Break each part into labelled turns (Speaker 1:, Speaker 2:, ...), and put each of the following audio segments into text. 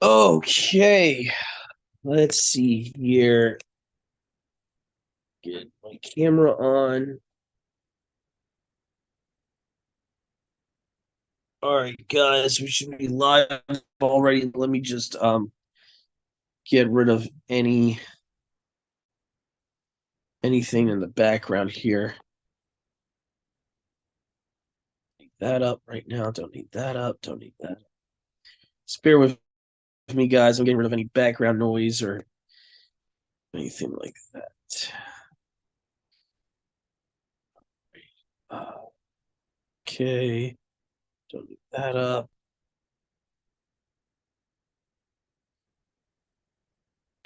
Speaker 1: Okay, let's see here. Get my camera on. All right, guys, we should be live already. Let me just get rid of anything in the background here. Need that up right now. Don't need that up. Don't need that. Just bear with me, guys. I'm getting rid of any background noise or anything like that. Uh, okay, don't need that up.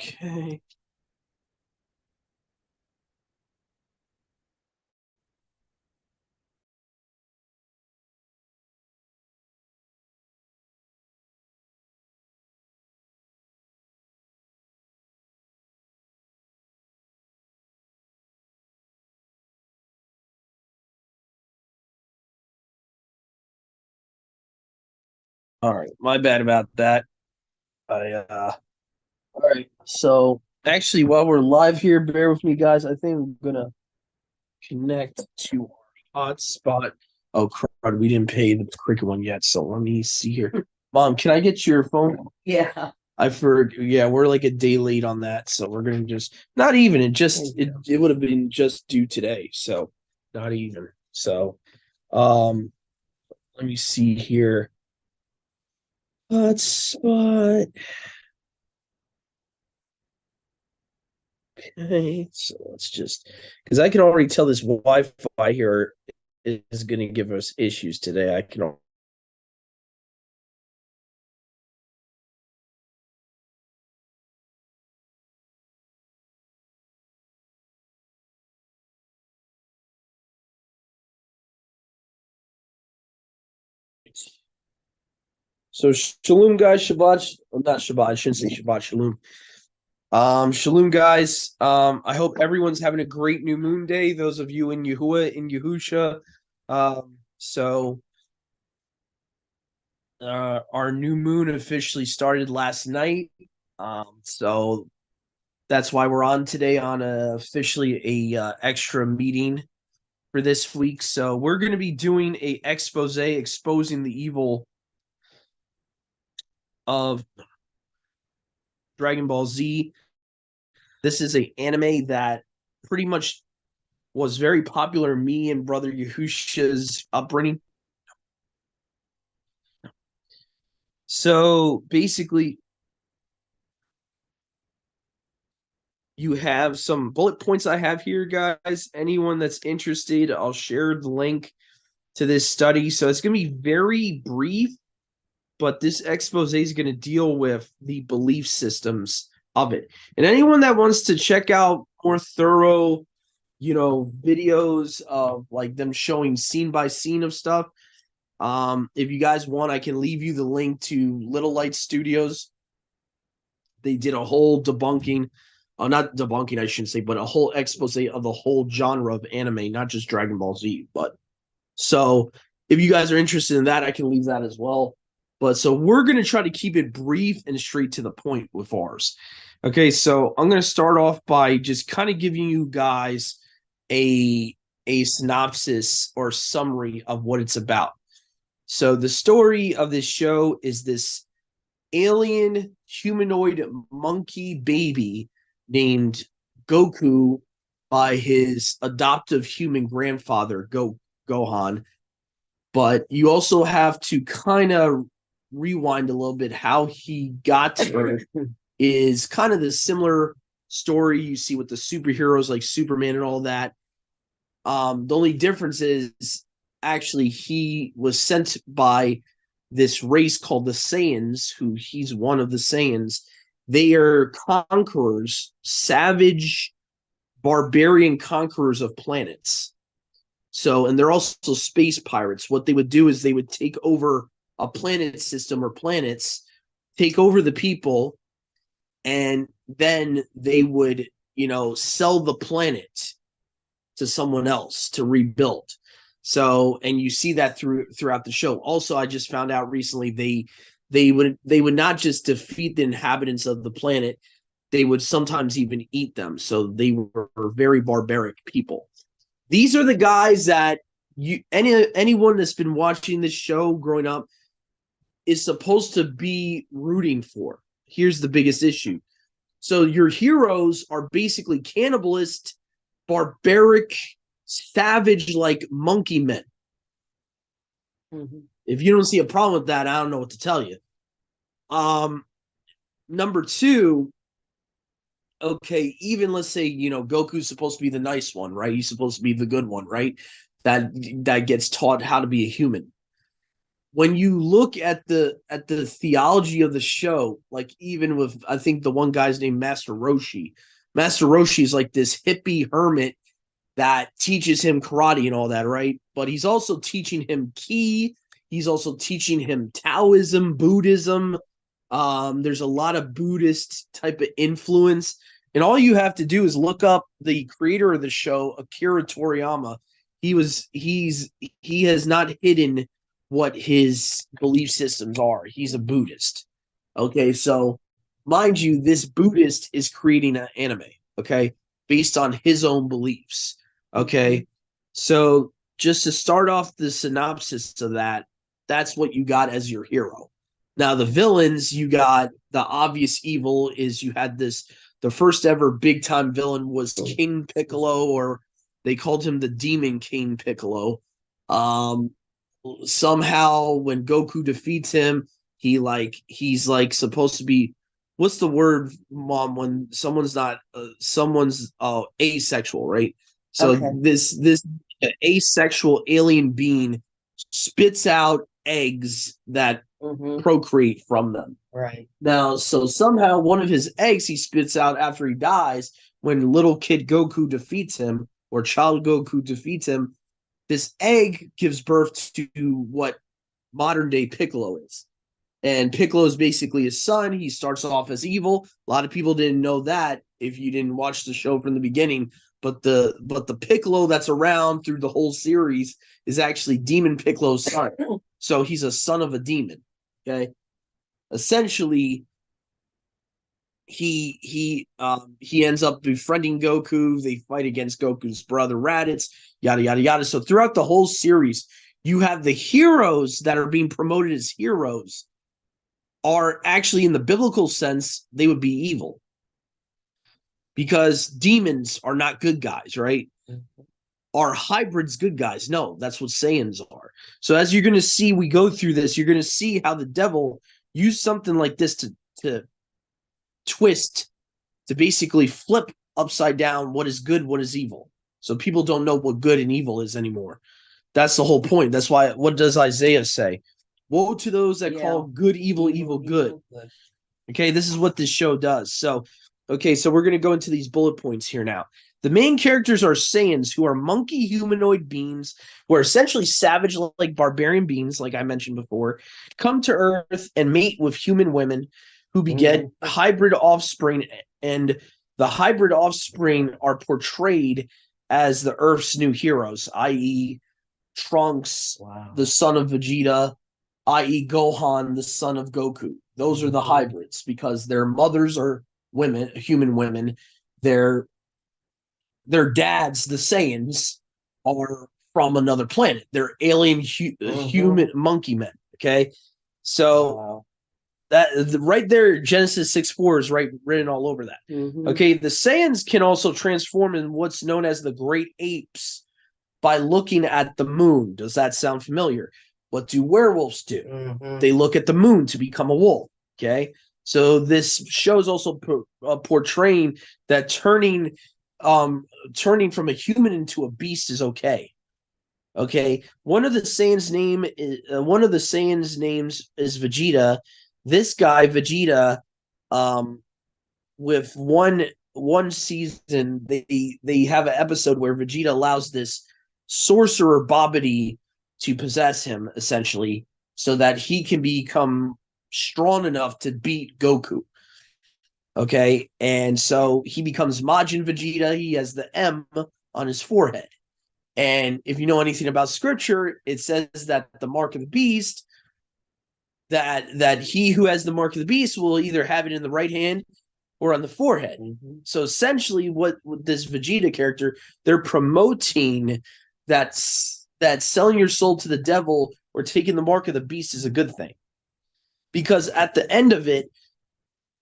Speaker 1: Okay. All right, my bad about that. All right. So actually, while we're live here, bear with me, guys. I think I'm gonna connect to our hotspot. Oh crud, we didn't pay the Cricket one yet. So let me see here. Mom, can I get your phone?
Speaker 2: Yeah.
Speaker 1: I for yeah, we're like a day late on that, so we're gonna just not even. It would have been just due today, so not even. So, um, let me see here. Hotspot. Okay, so let's just because I can already tell this Wi-Fi here is going to give us issues today. I can. So shalom, guys. Shabbat. Not Shabbat. I shouldn't say Shabbat. Shalom. Shalom, guys. I hope everyone's having a great new moon day. Those of you in Yahuwah, in Yahusha. So our new moon officially started last night. So that's why we're on today on officially a extra meeting for this week. So we're going to be doing a expose exposing the evil of Dragon Ball Z. This is a anime that pretty much was very popular in me and brother Yahusha's upbringing. So basically, you have some bullet points I have here, guys. Anyone that's interested, I'll share the link to this study. So it's going to be very brief, but this expose is going to deal with the belief systems of it. And anyone that wants to check out more thorough, videos of like them showing scene by scene of stuff, if you guys want, I can leave you the link to Little Light Studios. They did a whole debunking, not debunking, I shouldn't say, but a whole expose of the whole genre of anime, not just Dragon Ball Z. But so if you guys are interested in that, I can leave that as well. But so we're going to try to keep it brief and straight to the point with ours. Okay, so I'm going to start off by just kind of giving you guys a a synopsis or summary of what it's about. So the story of this show is this alien humanoid monkey baby named Goku by his adoptive human grandfather Gohan. But you also have to kind of rewind a little bit. How he got to Earth is kind of the similar story you see with the superheroes like Superman and all that. The only difference is actually he was sent by this race called the Saiyans, who he's one of the Saiyans. They are conquerors, savage, barbarian conquerors of planets. So, and they're also space pirates. What they would do is they would take over a planet system or planets, take over the people, and then they would, sell the planet to someone else to rebuild. So, and you see that throughout the show. Also, I just found out recently they would not just defeat the inhabitants of the planet, they would sometimes even eat them. So they were very barbaric people. These are the guys that anyone that's been watching this show growing up is supposed to be rooting for. Here's the biggest issue. So your heroes are basically cannibalist, barbaric, savage like monkey men. If you don't see a problem with that, I don't know what to tell you. Number two, okay, even let's say, Goku's supposed to be the nice one, right? He's supposed to be the good one, right? That gets taught how to be a human. When you look at the theology of the show, like even with, I think the one guy's named Master Roshi. Master Roshi is like this hippie hermit that teaches him karate and all that, right? But he's also teaching him ki. He's also teaching him Taoism, Buddhism. There's a lot of Buddhist type of influence. And all you have to do is look up the creator of the show, Akira Toriyama. He has not hidden what his belief systems are. He's a Buddhist. Okay, so mind you, this Buddhist is creating an anime, okay, based on his own beliefs. Okay, so just to start off the synopsis of that, that's what you got as your hero. Now, the villains, you got the obvious evil is you had the first ever big time villain was King Piccolo, or they called him the Demon King Piccolo. Somehow when Goku defeats him, he's supposed to be, what's the word, Mom, when someone's not asexual, right? So okay. This asexual alien being spits out eggs that procreate from them.
Speaker 2: Right.
Speaker 1: Now, so somehow one of his eggs he spits out after he dies when little kid Goku defeats him, or child Goku defeats him. This egg gives birth to what modern day Piccolo is. And Piccolo is basically his son. He starts off as evil. A lot of people didn't know that if you didn't watch the show from the beginning. But the Piccolo that's around through the whole series is actually Demon Piccolo's son. So he's a son of a demon. Okay. Essentially, he ends up befriending Goku. They fight against Goku's brother Raditz, yada yada yada. So throughout the whole series, you have the heroes that are being promoted as heroes are actually, in the biblical sense, they would be evil. Because demons are not good guys, right? Are hybrids good guys? No, that's what Saiyans are. So as you're going to see, we go through this, you're going to see how the devil used something like this to twist, to basically flip upside down what is good, what is evil. So people don't know what good and evil is anymore. That's the whole point. That's why, what does Isaiah say? Woe to those that call good evil, evil good. Okay, this is what this show does. So, okay, so we're going to go into these bullet points here now. The main characters are Saiyans, who are monkey humanoid beings, who are essentially savage like barbarian beings, like I mentioned before, come to Earth and mate with human women who beget hybrid offspring, and the hybrid offspring are portrayed as the Earth's new heroes, i.e. Trunks, the son of Vegeta, i.e. Gohan, the son of Goku. Those are the hybrids because their mothers are women, human women. Their dads, the Saiyans, are from another planet. They're alien human monkey men. Okay, so that right there, Genesis 6:4 is written all over that. Okay, the Saiyans can also transform in what's known as the Great Apes by looking at the moon. Does that sound familiar? What do werewolves do? They look at the moon to become a wolf. Okay, so this show is also portraying that turning from a human into a beast is okay. Okay, one of the Saiyans' names is Vegeta. This guy Vegeta, with one season, they have an episode where Vegeta allows this sorcerer Babidi to possess him, essentially, so that he can become strong enough to beat Goku. Okay, and so he becomes Majin Vegeta. He has the M on his forehead. And if you know anything about scripture, it says that the mark of the beast that he who has the mark of the beast will either have it in the right hand or on the forehead. Mm-hmm. So essentially, what this Vegeta character, they're promoting that selling your soul to the devil or taking the mark of the beast is a good thing, because at the end of it,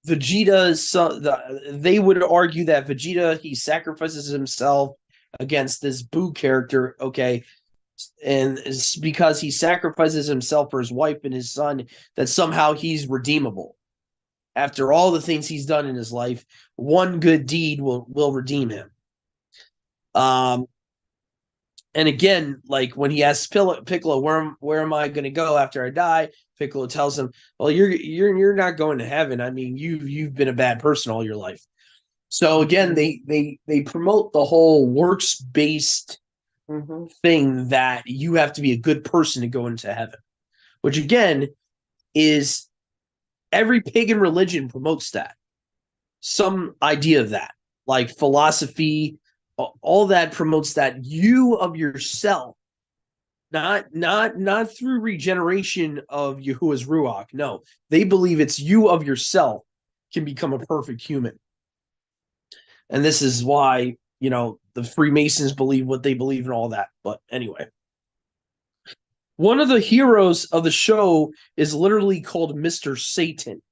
Speaker 1: they would argue that Vegeta, he sacrifices himself against this Boo character, okay, and it's because he sacrifices himself for his wife and his son that somehow he's redeemable. After all the things he's done in his life, one good deed will redeem him. And again, like when he asks Piccolo, where am I going to go after I die? Piccolo tells him, "Well, you're not going to heaven. I mean, you've been a bad person all your life." So again, they promote the whole works based thing that you have to be a good person to go into heaven, which again is every pagan religion promotes that, some idea of that, like philosophy, all that promotes that you of yourself, not through regeneration of Yahuwah's Ruach. No, they believe it's you of yourself can become a perfect human. And this is why, the Freemasons believe what they believe and all that. But anyway, one of the heroes of the show is literally called Mr. Satan.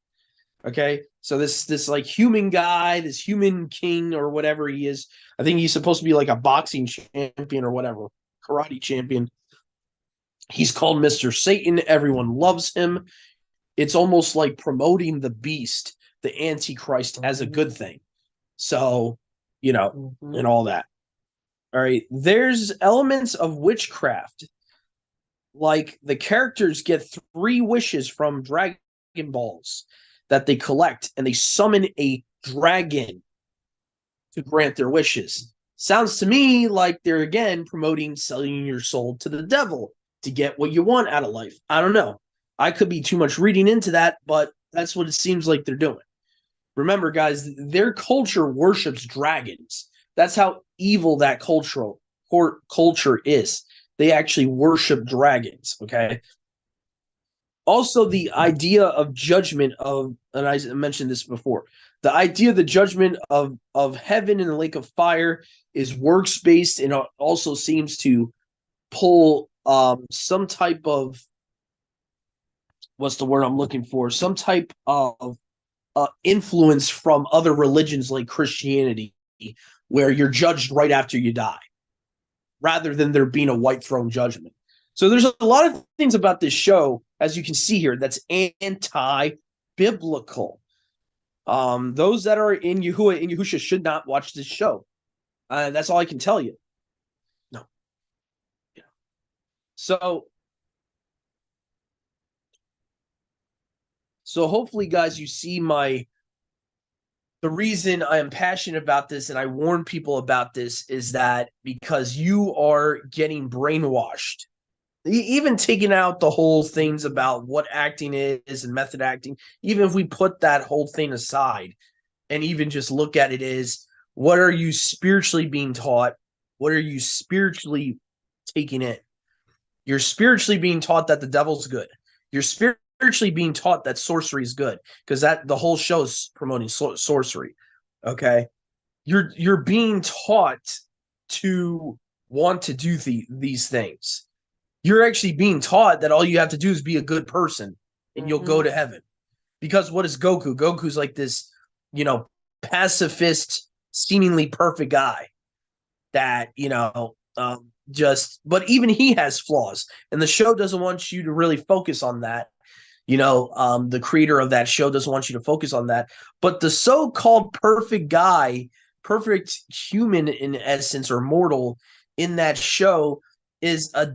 Speaker 1: Okay, so this like human guy, this human king or whatever he is, I think he's supposed to be like a boxing champion or whatever, karate champion. He's called Mr. Satan. Everyone loves him. It's almost like promoting the beast, the Antichrist, as a good thing. So, and all that. All right, there's elements of witchcraft. Like the characters get 3 wishes from Dragon Balls that they collect, and they summon a dragon to grant their wishes. Sounds to me like they're again promoting selling your soul to the devil to get what you want out of life. I don't know. I could be too much reading into that, but that's what it seems like they're doing. Remember, guys, their culture worships dragons. That's how evil that culture is. They actually worship dragons, okay? Also, the idea of judgment and I mentioned this before, the idea of the judgment of heaven in the lake of fire is works-based, and also seems to pull some type of, what's the word I'm looking for? Some type of influence from other religions like Christianity, where you're judged right after you die, rather than there being a white throne judgment. So there's a lot of things about this show, as you can see here, that's anti-biblical. Those that are in Yahuwah and Yahusha should not watch this show. That's all I can tell you. No. Yeah. So hopefully, guys, you see the reason I am passionate about this and I warn people about this is that because you are getting brainwashed. Even taking out the whole things about what acting is and method acting, even if we put that whole thing aside and even just look at it as, what are you spiritually being taught? What are you spiritually taking in? You're spiritually being taught that the devil's good. You're spiritually being taught that sorcery is good, because the whole show is promoting sorcery. Okay, you're being taught to want to do these things. You're actually being taught that all you have to do is be a good person and you'll go to heaven. Because what is Goku? Goku's like this, pacifist, seemingly perfect guy that, but even he has flaws. And the show doesn't want you to really focus on that. The creator of that show doesn't want you to focus on that. But the so-called perfect guy, perfect human in essence, or mortal in that show, is a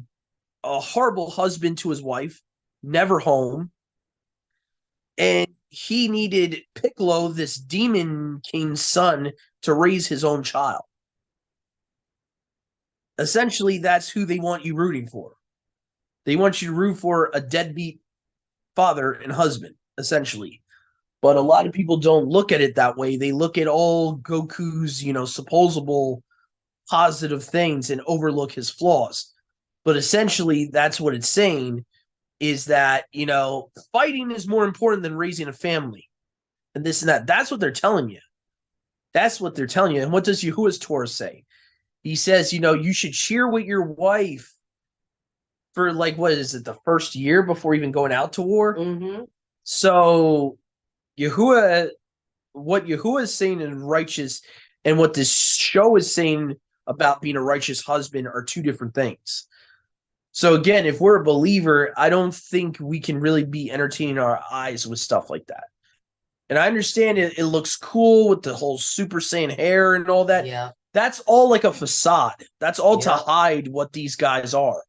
Speaker 1: horrible husband to his wife, never home, and he needed Piccolo, this demon king's son, to raise his own child. Essentially, that's who they want you rooting for. They want you to root for a deadbeat father and husband, essentially. But a lot of people don't look at it that way. They look at all Goku's, supposable positive things and overlook his flaws. But essentially, that's what it's saying. is that, fighting is more important than raising a family and this and that. That's what they're telling you. That's what they're telling you. And what does Yahuwah's Torah say? He says, you should cheer with your wife for what is it, the first year before even going out to war?
Speaker 2: Mm-hmm.
Speaker 1: So Yahuwah, what Yahuwah is saying is righteous, and what this show is saying about being a righteous husband are two different things. So again, if we're a believer, I don't think we can really be entertaining our eyes with stuff like that. And I understand it looks cool with the whole Super Saiyan hair and all that.
Speaker 2: Yeah.
Speaker 1: That's all like a facade. That's all to hide what these guys are.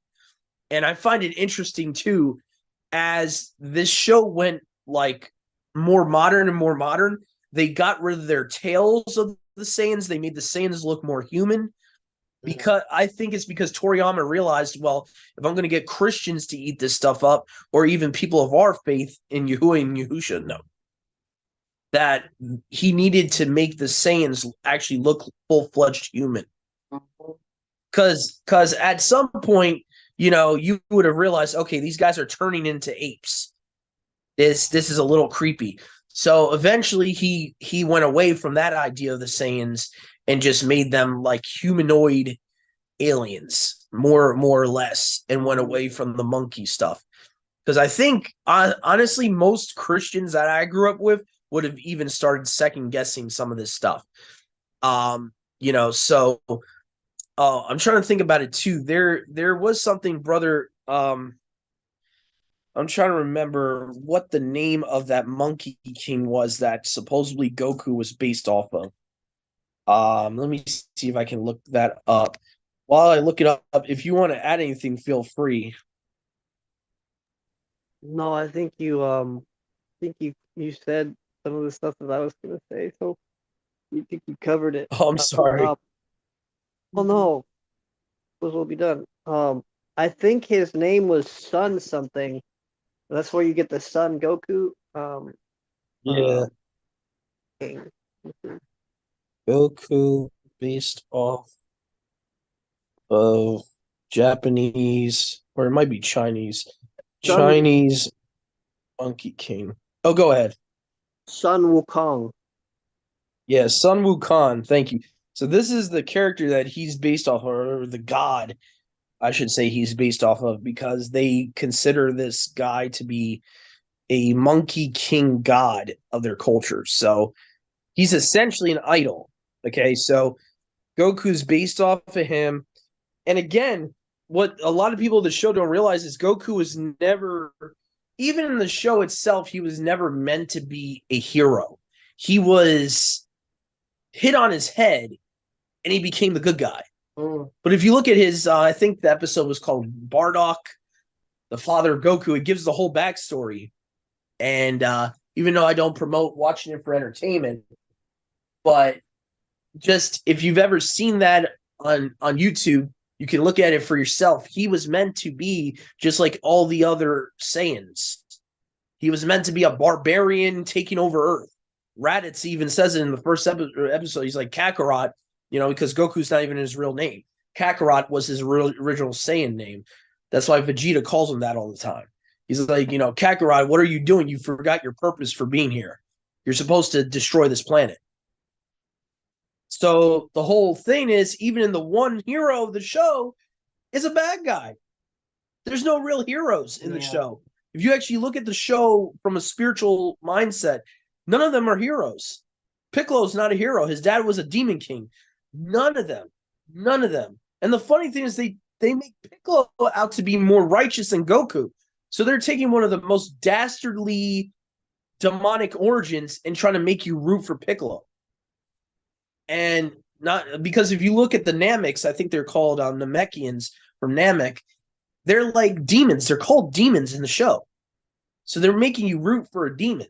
Speaker 1: And I find it interesting too, as this show went more modern and more modern, they got rid of their tails of the Saiyans. They made the Saiyans look more human. Because I think it's because Toriyama realized, well, if I'm going to get Christians to eat this stuff up, or even people of our faith in Yahuwah and Yahusha, that he needed to make the Saiyans actually look full-fledged human. Because at some point, you would have realized, okay, these guys are turning into apes. This is a little creepy. So eventually he went away from that idea of the Saiyans and just made them like humanoid aliens, more or less, and went away from the monkey stuff. Because I think, honestly, most Christians that I grew up with would have even started second guessing some of this stuff. So I'm trying to think about it too. There was something, brother. I'm trying to remember what the name of that Monkey King was that supposedly Goku was based off of. Let me see if I can look that up. While I look it up, if you want to add anything, feel free.
Speaker 3: No, I think you said some of the stuff that I was gonna say, so you think you covered it.
Speaker 1: Oh, I'm sorry.
Speaker 3: Well, no, this will be done. I think his name was Sun something. That's where you get the Son Goku.
Speaker 1: Yeah.
Speaker 3: King.
Speaker 1: Goku based off of Japanese, or it might be Chinese. Chinese Monkey King. Oh, go ahead.
Speaker 3: Sun Wukong.
Speaker 1: Yeah, Sun Wukong. Thank you. So this is the character that he's based off of, or the god, I should say, he's based off of, because they consider this guy to be a Monkey King god of their culture. So he's essentially an idol. Okay, so Goku's based off of him. And again, what a lot of people of the show don't realize is Goku was never, even in the show itself, he was never meant to be a hero. He was hit on his head and he became the good guy. But if you look at his, I think the episode was called Bardock, the father of Goku, it gives the whole backstory. And even though I don't promote watching it for entertainment, but just if you've ever seen that on YouTube, you can look at it for yourself. He was meant to be just like all the other Saiyans. He was meant to be a barbarian taking over Earth. Raditz even says it in the first episode. He's like Kakarot, because Goku's not even his real name. Kakarot was his original Saiyan name. That's why Vegeta calls him that all the time. He's like, Kakarot, what are you doing? You forgot your purpose for being here. You're supposed to destroy this planet. So the whole thing is, even in the one hero of the show is a bad guy. There's no real heroes in the show. If you actually look at the show from a spiritual mindset, none of them are heroes. Piccolo's not a hero. His dad was a demon king. None of them. And the funny thing is they make Piccolo out to be more righteous than Goku. So they're taking one of the most dastardly demonic origins and trying to make you root for Piccolo. And not because if you look at the Nameks, I think they're called Namekians from Namek. They're like demons. They're called demons in the show. So they're making you root for a demon,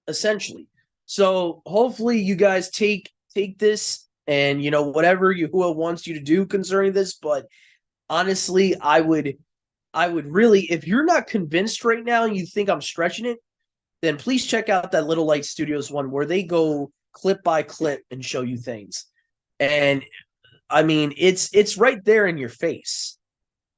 Speaker 1: essentially. So hopefully you guys take this and, whatever Yahuwah wants you to do concerning this. But honestly, I would really, if you're not convinced right now and you think I'm stretching it, then please check out that Little Light Studios one where they go clip by clip and show you things. And I mean, it's right there in your face.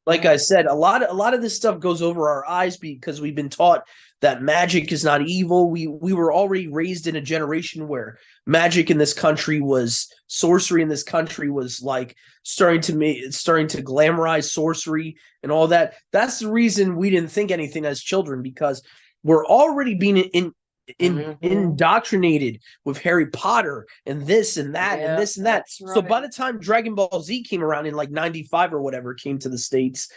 Speaker 1: like I said, a lot of this stuff goes over our eyes because we've been taught that magic is not evil. We were already raised in a generation where magic in this country was sorcery in this country was like starting to glamorize sorcery and all that. That's the reason we didn't think anything as children, because we're already being indoctrinated with Harry Potter and this and that and this and that. Right. So by the time Dragon Ball Z came around in like 95 or whatever, it came to the States,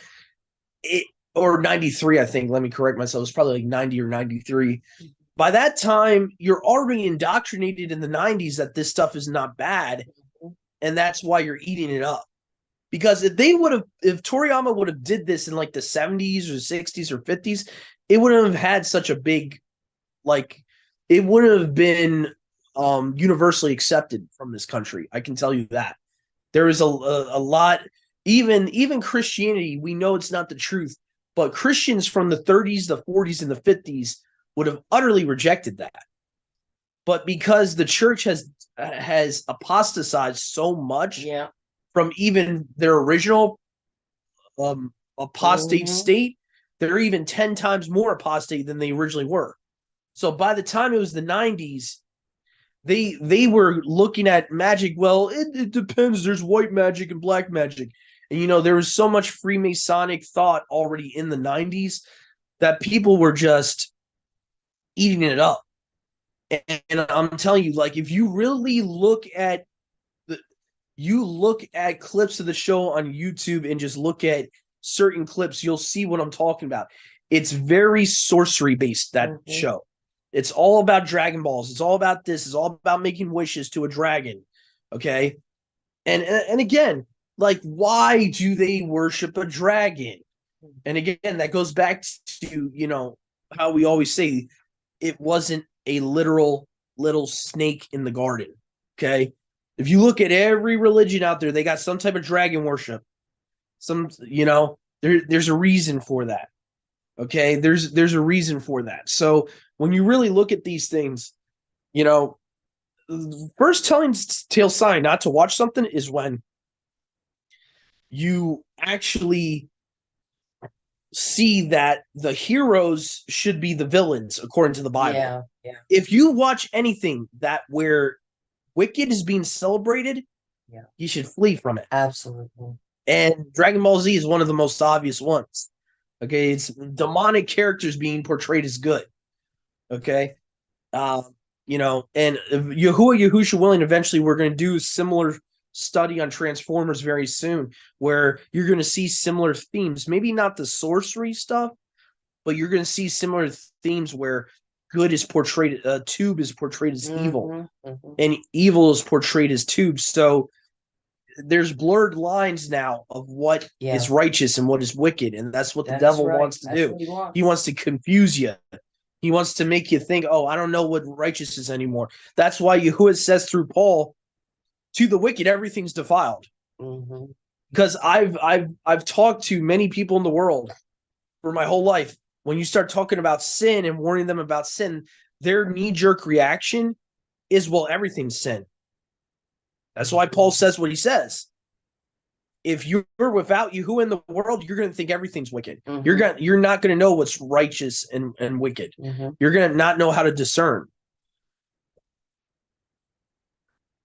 Speaker 1: or 93, I think, let me correct myself, it's probably like 90 or 93. By that time, you're already indoctrinated in the 90s that this stuff is not bad, and that's why you're eating it up. Because if Toriyama would have did this in like the 70s or 60s or 50s, it wouldn't have had such a big, like, it wouldn't have been universally accepted from this country. I can tell you that. There is a lot, even Christianity, we know it's not the truth, but Christians from the 30s, the 40s, and the 50s would have utterly rejected that. But because the church has apostatized so much from even their original apostate state, they're even 10 times more apostate than they originally were. So by the time it was the 90s, they were looking at magic. Well, it depends. There's white magic and black magic. And, there was so much Freemasonic thought already in the 90s that people were just eating it up. And I'm telling you, like, if you really look at clips of the show on YouTube and just look at certain clips, you'll see what I'm talking about. It's very sorcery based, that show. It's all about Dragon Balls. It's all about this. It's all about making wishes to a dragon. Okay. And again, like, why do they worship a dragon? And again, that goes back to, how we always say it wasn't a literal little snake in the garden. Okay. If you look at every religion out there, they got some type of dragon worship. There's a reason for that. Okay. There's a reason for that. So when you really look at these things, first telltale sign not to watch something is when you actually see that the heroes should be the villains according to the Bible. Yeah. If you watch anything where Wicked is being celebrated, you should flee from it.
Speaker 2: Absolutely.
Speaker 1: And Dragon Ball Z is one of the most obvious ones. Okay, it's demonic characters being portrayed as good. Okay, and Yahusha willing, eventually we're going to do a similar study on Transformers very soon, where you're going to see similar themes. Maybe not the sorcery stuff, but you're going to see similar themes where good is portrayed, Tube is portrayed as evil, and evil is portrayed as Tube. So there's blurred lines now of what is righteous and what is wicked, and that's what the devil wants to do. He wants to confuse you. He wants to make you think, oh, I don't know what righteous is anymore. That's why Yahuwah says through Paul, to the wicked, everything's defiled. Because I've talked to many people in the world for my whole life. When you start talking about sin and warning them about sin, their knee-jerk reaction is, well, everything's sin. That's why Paul says what he says. If you're without Yahuwah in the world, you're going to think everything's wicked. You're not going to know what's righteous and wicked. You're going to not know how to discern.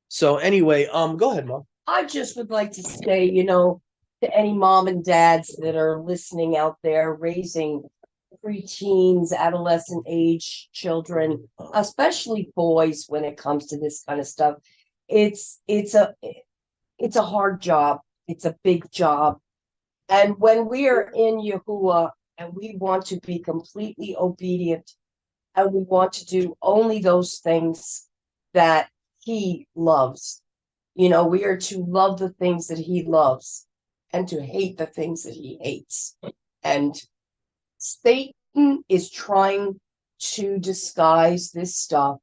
Speaker 1: So anyway, go ahead, Mom.
Speaker 2: I just would like to say, to any mom and dads that are listening out there, raising preteens, adolescent age children, especially boys, when it comes to this kind of stuff, it's a hard job. It's a big job. And when we are in Yahuwah and we want to be completely obedient and we want to do only those things that he loves, we are to love the things that he loves and to hate the things that he hates. And Satan is trying to disguise this stuff.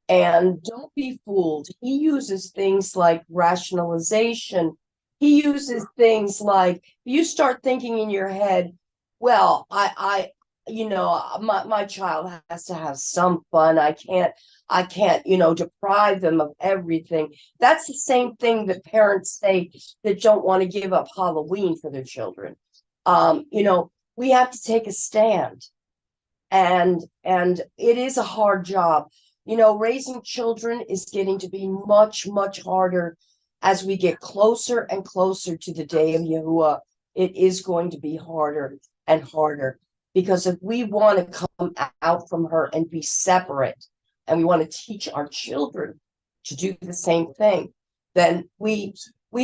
Speaker 2: And don't be fooled. He uses things like rationalization. He uses things like, you start thinking in your head, well, my child has to have some fun. I can't, deprive them of everything. That's the same thing that parents say that don't want to give up Halloween for their children. We have to take a stand, and it is a hard job. Raising children is getting to be much, much harder as we get closer and closer to the day of Yahuwah. It is going to be harder and harder, because if we want to come out from her and be separate, and we want to teach our children to do the same thing, then we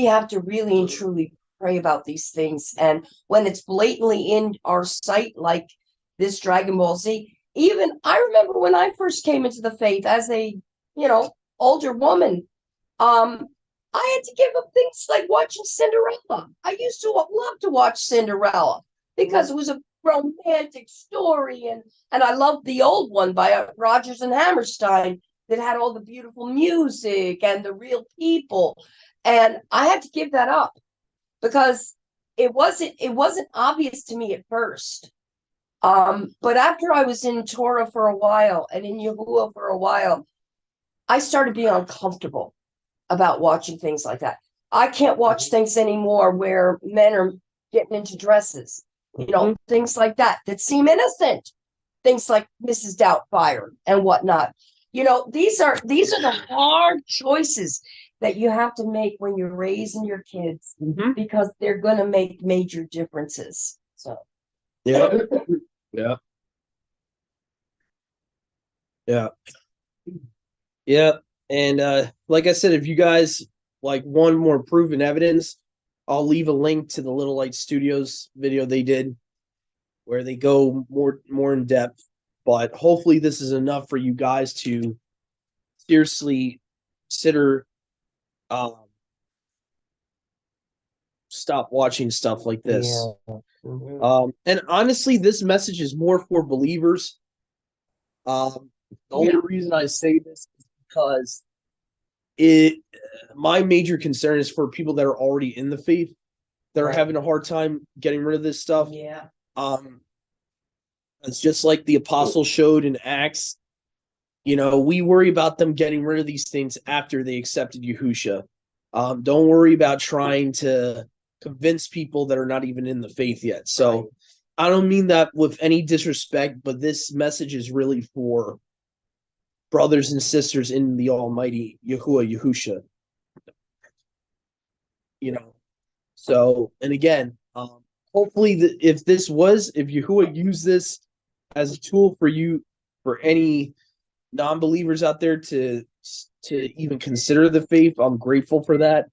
Speaker 2: have to really and truly pray about these things. And when it's blatantly in our sight, like this Dragon Ball Z, even I remember when I first came into the faith as a, older woman, I had to give up things like watching Cinderella. I used to love to watch Cinderella because it was a romantic story, and I loved the old one by Rodgers and Hammerstein that had all the beautiful music and the real people. And I had to give that up because it wasn't obvious to me at first. But after I was in Torah for a while and in Yahuwah for a while, I started being uncomfortable about watching things like that. I can't watch things anymore where men are getting into dresses, things like that seem innocent. Things like Mrs. Doubtfire and whatnot. These are the hard choices that you have to make when you're raising your kids, because they're going to make major differences. So,
Speaker 1: Yeah. Yeah. Yeah. Yeah. And like I said, if you guys like want more proven evidence, I'll leave a link to the Little Light Studios video they did where they go more in depth. But hopefully this is enough for you guys to seriously consider stop watching stuff like this.
Speaker 2: Yeah. Mm-hmm.
Speaker 1: And honestly, this message is more for believers. The only reason I say this is because my major concern is for people that are already in the faith that are having a hard time getting rid of this stuff.
Speaker 2: Yeah.
Speaker 1: It's just like the apostles showed in Acts. We worry about them getting rid of these things after they accepted Yahusha. Don't worry about trying to convince people that are not even in the faith yet. So right. I don't mean that with any disrespect, but this message is really for brothers and sisters in the Almighty Yahusha. So, and again, hopefully if Yahuwah used this as a tool for you, for any non-believers out there to even consider the faith, I'm grateful for that.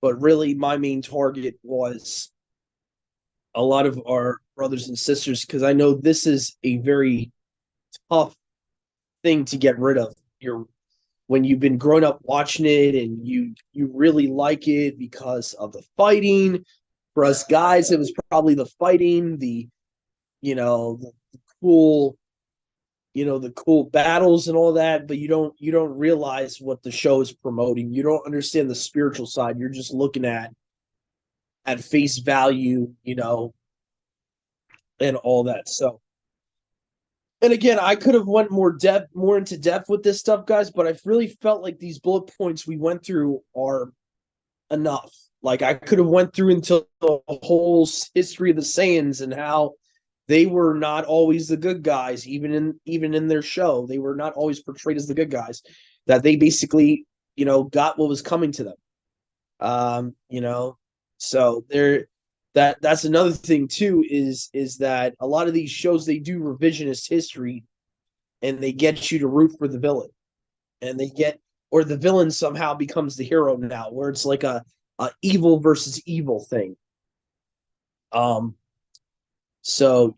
Speaker 1: But really, my main target was a lot of our brothers and sisters, because I know this is a very tough thing to get rid of. When you've been growing up watching it and you really like it because of the fighting. For us guys, it was probably the fighting, the cool, the cool battles and all that, but you don't realize what the show is promoting. You don't understand the spiritual side. You're just looking at face value, and all that. So, and again, I could have went more into depth with this stuff, guys, but I really felt like these bullet points we went through are enough. Like I could have went through into the whole history of the Saiyans and how they were not always the good guys, even in their show. They were not always portrayed as the good guys. That they basically, got what was coming to them. So that's another thing too, is that a lot of these shows, they do revisionist history and they get you to root for the villain. And or the villain somehow becomes the hero now, where it's like a evil versus evil thing. So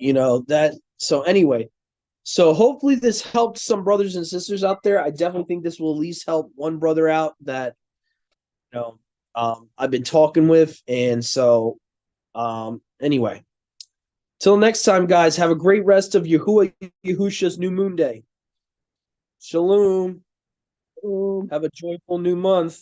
Speaker 1: anyway, so hopefully this helped some brothers and sisters out there. I definitely think this will at least help one brother out that I've been talking with. And so anyway, till next time, guys, have a great rest of Yahusha's New Moon Day. Shalom. Have a joyful new month.